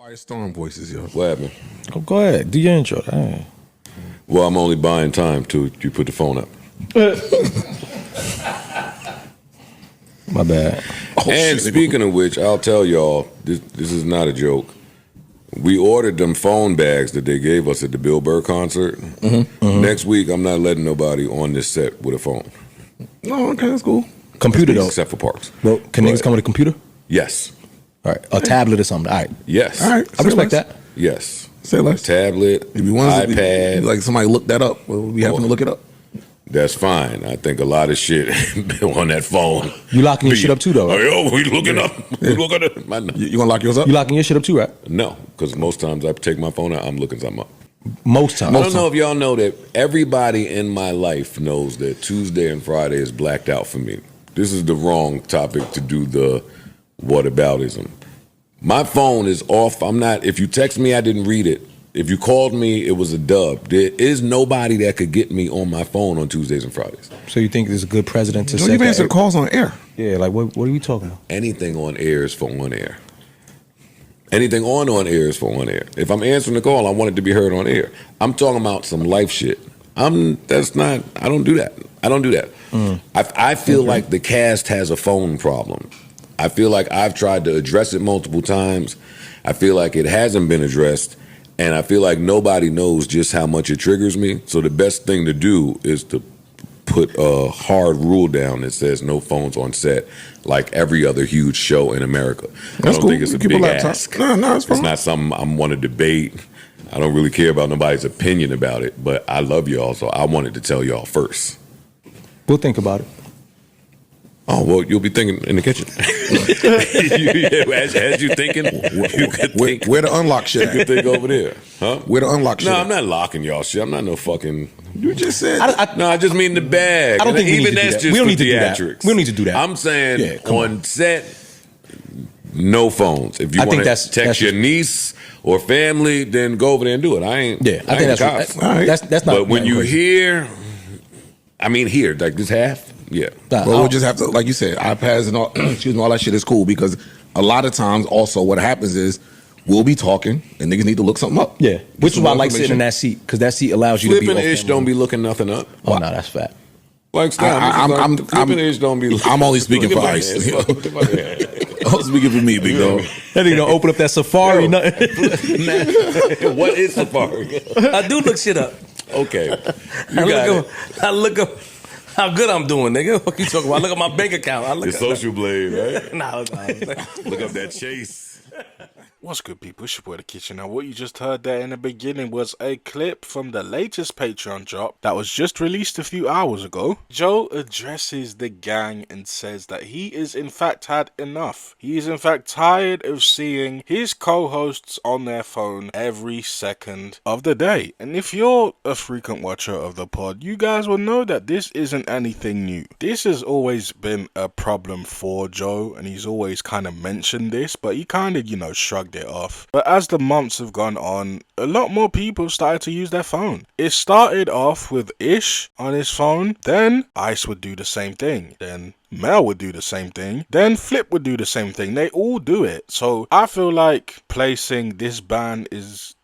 Quiet storm voices, yo. What happened? Oh, go ahead. Do your intro. Dang. Well, I'm only buying time till you put the phone up. My bad. And speaking of which, I'll tell y'all, this is not a joke. We ordered them phone bags that they gave us at the Bill Burr concert. Next week, I'm not letting nobody on this set with a phone. Oh, okay, that's cool. Computer, though. Except for Parks. Well, can niggas come with a computer? Yes. All right. A tablet or something. All right. Yes. All right. I respect that. Yes. Say less. Tablet, If you want iPad. like somebody look that up, well, we having to look it up. That's fine. I think a lot of shit on that phone. You locking your shit up too, though, right? Oh, yo, we looking up. We looking up. You gonna lock yours up? You locking your shit up too, right? No, because most times I take my phone out, I'm looking something up. Most times. I don't know if y'all know that everybody in my life knows that Tuesday and Friday is blacked out for me. This is the wrong topic to do the whataboutism. My phone is off. I'm not, if you text me, I didn't read it. If you called me, it was a dub. There is nobody that could get me on my phone on Tuesdays and Fridays. So you think there's a good president to Don't set even answer the that? calls on air. Yeah, like what are we talking about? Anything on air is for on air. Anything on air is for on air. If I'm answering the call, I want it to be heard on air. I'm talking about some life shit. I don't do that. I don't do that. I feel like the cast has a phone problem. I feel like I've tried to address it multiple times. I feel like it hasn't been addressed. And I feel like nobody knows just how much it triggers me. So the best thing to do is to put a hard rule down that says no phones on set, like every other huge show in America. I don't think it's a big ask. No, it's not something I want to debate. I don't really care about nobody's opinion about it, but I love y'all, so I wanted to tell y'all first. We'll think about it. Oh, well, you'll be thinking in the kitchen. as you thinking, you could think. Where the unlock shit You could think over there. Huh? Where the unlock shit No, at? I'm not locking y'all shit. I'm not no fucking... You just said... No, I just mean the bag. I don't think we even need to do that's that. just We don't for need to do that. theatrics. We don't need to do that. I'm saying Yeah, on set, no phones. If you want to text your niece or family, then go over there and do it. I think that's not. But when you hear, like this half, yeah. Well, we'll just have to, like you said, iPads and all, excuse me, all that shit is cool because a lot of times also what happens is we'll be talking and niggas need to look something up. Yeah, which is why I like sitting in that seat because that seat allows you to be Flipping ish don't be looking nothing up. Oh no, that's fat. Like flipping ish don't be. I'm only speaking for Ice. I'm speaking for me, big dog. That nigga don't open up that Safari. What is Safari? I do look shit up. Okay, I look up how good I'm doing, nigga. What you talking about? I look at my bank account. I look Your social blade, right? Nah. Look up that Chase. What's good, people? It's your boy, The Kitchen. Now, what you just heard there in the beginning was a clip from the latest Patreon drop that was just released a few hours ago. Joe addresses the gang and says that he is in fact had enough. He is in fact tired of seeing his co-hosts on their phone every second of the day. And if you're a frequent watcher of the pod, you guys will know that this isn't anything new. This has always been a problem for Joe, and he's always kind of mentioned this, but he kind of, shrugged it off. But as the months have gone on, a lot more people started to use their phone. It started off with Ish on his phone, then Ice would do the same thing, then Mel would do the same thing, then Flip would do the same thing. They all do it. So I feel like placing this ban is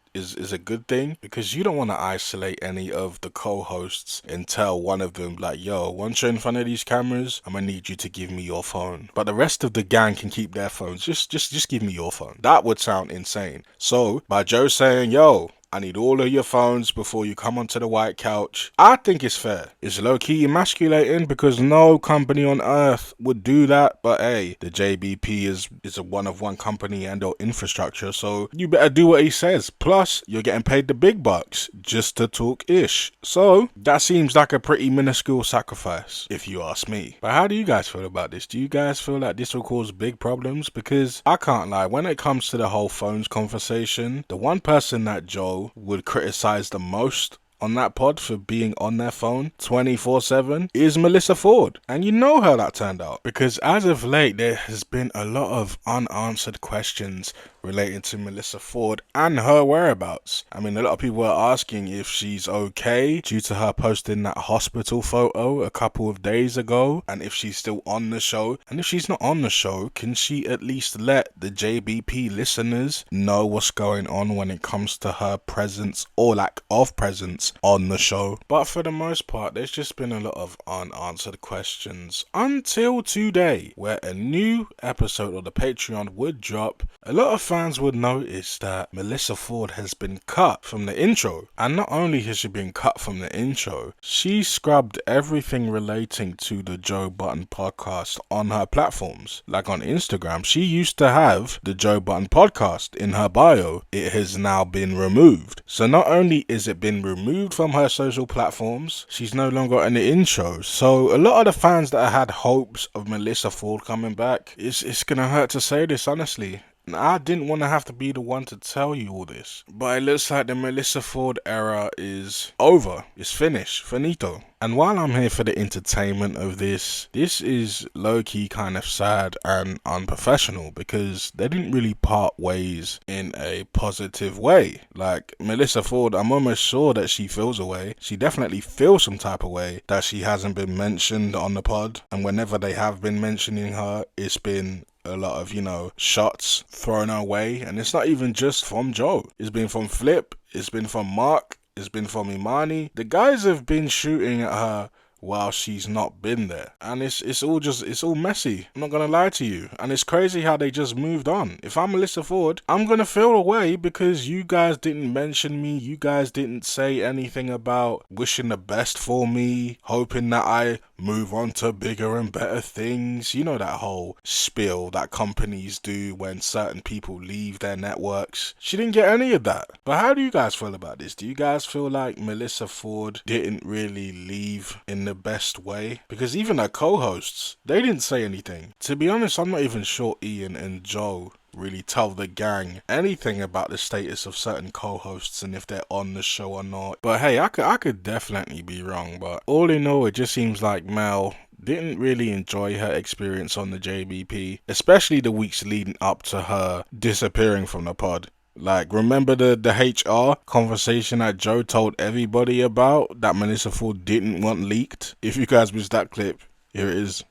a good thing because you don't want to isolate any of the co-hosts and tell one of them like, yo, once you're in front of these cameras, I'm gonna need you to give me your phone. But the rest of the gang can keep their phones. Just give me your phone. That would sound insane. So by Joe saying, yo, I need all of your phones before you come onto the white couch, I think it's fair. It's low-key emasculating because no company on earth would do that, but hey, the JBP is a one-of-one company and or infrastructure, so you better do what he says. Plus, you're getting paid the big bucks just to talk ish. So, that seems like a pretty minuscule sacrifice, if you ask me. But how do you guys feel about this? Do you guys feel like this will cause big problems? Because I can't lie, when it comes to the whole phones conversation, the one person that Joe would criticize the most on that pod for being on their phone 24/7 is Melyssa Ford. And you know how that turned out. Because as of late, there has been a lot of unanswered questions relating to Melyssa Ford and her whereabouts. I mean, a lot of people are asking if she's okay due to her posting that hospital photo a couple of days ago, and if she's still on the show. And if she's not on the show, can she at least let the JBP listeners know what's going on when it comes to her presence or lack of presence on the show? But for the most part, there's just been a lot of unanswered questions until today, where a new episode of the Patreon would drop. A lot of fans would notice that Melyssa Ford has been cut from the intro. And not only has she been cut from the intro, she scrubbed everything relating to the Joe Budden podcast on her platforms. Like on Instagram, she used to have the Joe Budden podcast in her bio. It has now been removed. So not only is it been removed from her social platforms, she's no longer in the intro. So a lot of the fans that had hopes of Melyssa Ford coming back, it's gonna hurt to say this honestly. I didn't want to have to be the one to tell you all this, but it looks like the Melyssa Ford era is over. It's finished. Finito. And while I'm here for the entertainment of this is low-key kind of sad and unprofessional because they didn't really part ways in a positive way. Like, Melyssa Ford, I'm almost sure that she feels a way. She definitely feels some type of way that she hasn't been mentioned on the pod. And whenever they have been mentioning her, it's been a lot of, shots thrown our way. And it's not even just from Joe. It's been from Flip. It's been from Mark. It's been from EMANNY. The guys have been shooting at her while she's not been there. And it's all messy. I'm not gonna lie to you. And it's crazy how they just moved on. If I'm Melyssa Ford, I'm gonna feel away because you guys didn't mention me. You guys didn't say anything about wishing the best for me, hoping that I move on to bigger and better things. You know that whole spiel that companies do when certain people leave their networks. She didn't get any of that. But how do you guys feel about this? Do you guys feel like Melyssa Ford didn't really leave in the best way? Because even her co-hosts, they didn't say anything. To be honest, I'm not even sure Ian and Joe really tell the gang anything about the status of certain co-hosts and if they're on the show or not. But hey, I could definitely be wrong, but all in all, it just seems like Mel didn't really enjoy her experience on the JBP, especially the weeks leading up to her disappearing from the pod. Like, remember the HR conversation that Joe told everybody about that Melyssa Ford didn't want leaked? If you guys missed that clip, here it is.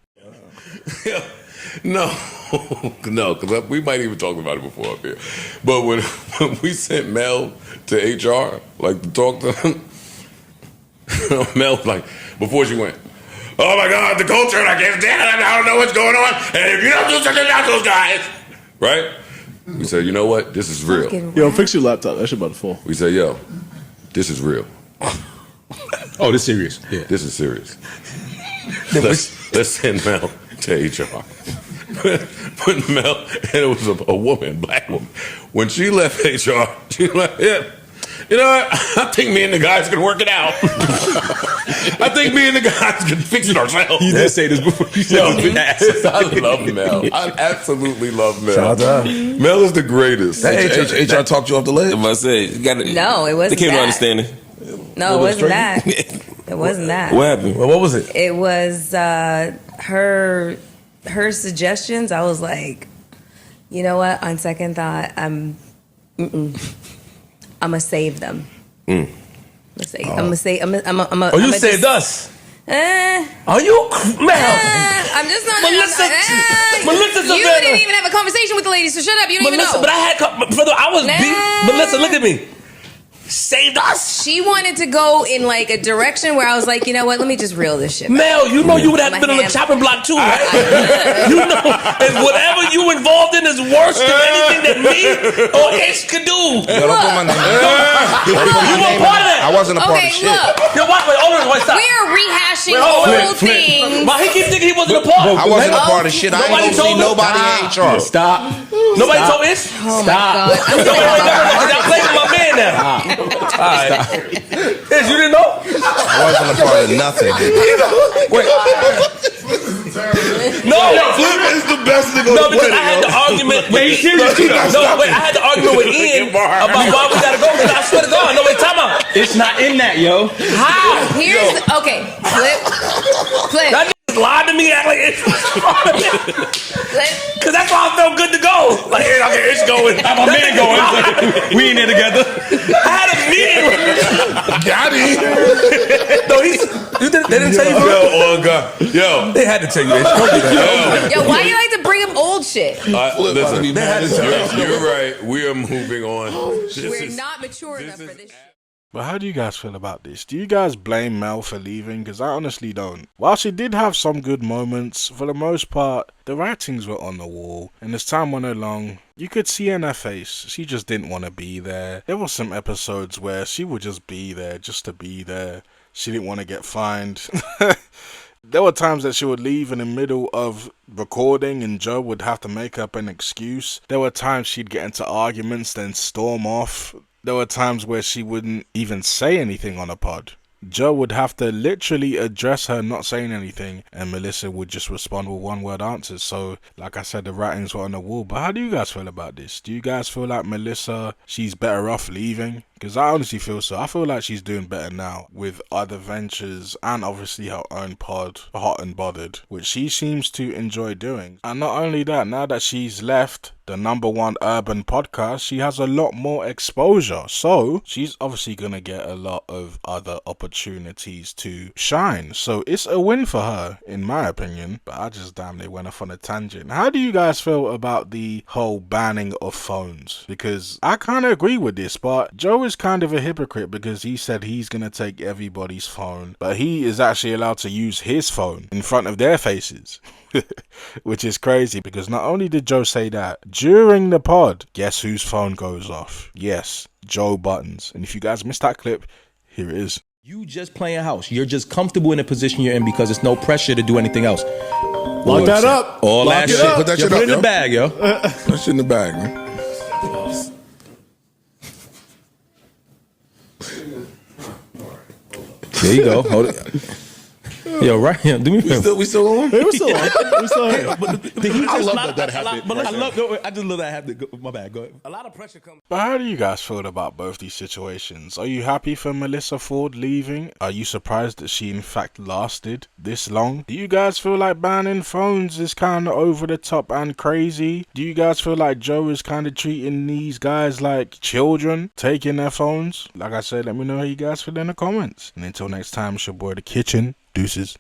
No, because we might even talk about it before up here. But when we sent Mel to HR, like to talk to him, Mel, like, before she went, oh my God, the culture, I can't stand it, I don't know what's going on, and if you don't do something about those guys, right? We said, you know what, this is real. Yo, fix your laptop, that shit about to fall. We said, yo, this is real. Oh, this serious? Yeah. This is serious. Let's send Mel to HR. Put Mel, and it was a woman, black woman. When she left HR, she was like, yeah, you know what? I think me and the guys can work it out. I think me and the guys can fix it ourselves. You did say this before. You said this. I love Mel. I absolutely love Mel. Shout out. Mel is the greatest. That HR talked you off the ledge? I must say, No, it wasn't they came to that. understanding. No, it wasn't that. It wasn't that. What happened? Well, what was it? It was her suggestions. I was like, you know what? On second thought, I'm gonna save them. I'm gonna save. Oh, you saved us. Are you Mel? I'm just not. Melissa, you didn't even have a conversation with the ladies, so shut up. You don't even know. But I was beat. Melissa, look at me. Saved us. She wanted to go in like a direction where I was like, you know what? Let me just reel this shit back. Mel, you know you would have been on the chopping block too, right? You know, and whatever you involved in is worse than anything that me or Ish could do. Yo, don't put my name You were part of that. I wasn't a part of shit. Look, Yo, wait, stop. we are rehashing old things. Why he keep thinking he wasn't a part? I wasn't a part of shit. I ain't gonna see nobody in HR. Stop. Nobody told Ish? Oh my God. Y'all playing with my man now. All right. Ish, you didn't know? I wasn't a part of nothing. Wait. No, Flip is the best nigga on no, the because planet. I had the argument with I had the argument with Ian about why we gotta go. I swear to God, no, wait, time out. It's not in that, yo. How? Here's okay. Flip. That nigga lied to me, act like it's Flip. because that's why I felt good to go. Like, okay, it's going. How my man going? We in there together. I had a meeting. Got it. No, they didn't tell you. Yo, oh God, yo. They had to tell you. Don't do that. Yo, why you like to bring up old shit? Listen, They had to tell you. you're right. We are moving on. We're not mature enough for this shit. But how do you guys feel about this? Do you guys blame Mel for leaving? Because I honestly don't. While she did have some good moments, for the most part, the writings were on the wall. And as time went along, you could see in her face, she just didn't want to be there. There were some episodes where she would just be there, just to be there. She didn't want to get fined. There were times that she would leave in the middle of recording and Joe would have to make up an excuse. There were times she'd get into arguments, then storm off. There were times where she wouldn't even say anything on a pod. Joe would have to literally address her not saying anything, and Melyssa would just respond with one-word answers. So, like I said, the writings were on the wall. But how do you guys feel about this? Do you guys feel like Melyssa, she's better off leaving? Because I honestly feel so. I feel like she's doing better now with other ventures and obviously her own pod, Hot and Bothered, which she seems to enjoy doing. And not only that, now that she's left the #1 urban podcast, she has a lot more exposure. So she's obviously going to get a lot of other opportunities to shine. So it's a win for her, in my opinion. But I just damn near went off on a tangent. How do you guys feel about the whole banning of phones? Because I kind of agree with this, but Joe is kind of a hypocrite because he said he's going to take everybody's phone, but he is actually allowed to use his phone in front of their faces. Which is crazy because not only did Joe say that, during the pod, guess whose phone goes off? Yes, Joe Budden's. And if you guys missed that clip, here it is. You just playing house. You're just comfortable in the position you're in because it's no pressure to do anything else. Lock that up. All Lock that it shit. up. Put that Yo, shit put up, it in yo. the bag, yo. That shit in the bag, man. There you go. Hold it. Yo, right here. Do me a favor. We still on? We still on. We still on. I love that happened. But I just love that happened. My bad. Go ahead. A lot of pressure comes. But how do you guys feel about both these situations? Are you happy for Melyssa Ford leaving? Are you surprised that she in fact lasted this long? Do you guys feel like banning phones is kind of over the top and crazy? Do you guys feel like Joe is kind of treating these guys like children, taking their phones? Like I said, let me know how you guys feel in the comments. And until next time, it's your boy The Kitchen. Deuces.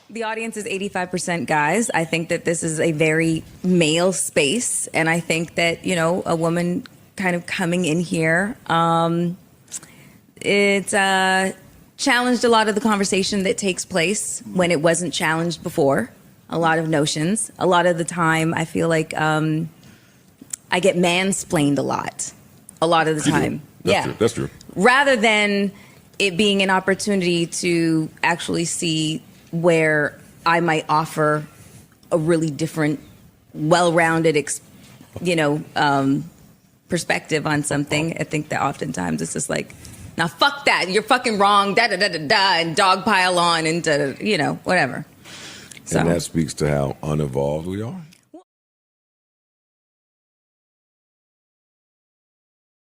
The audience is 85% guys. I think that this is a very male space. And I think that, you know, a woman kind of coming in here, it's challenged a lot of the conversation that takes place when it wasn't challenged before. A lot of notions. A lot of the time, I feel like I get mansplained a lot of the time. That's true. Rather than it being an opportunity to actually see where I might offer a really different, well-rounded, perspective on something. I think that oftentimes it's just like, now fuck that, you're fucking wrong, da-da-da-da-da, and dog pile on, and whatever. So. And that speaks to how unevolved we are.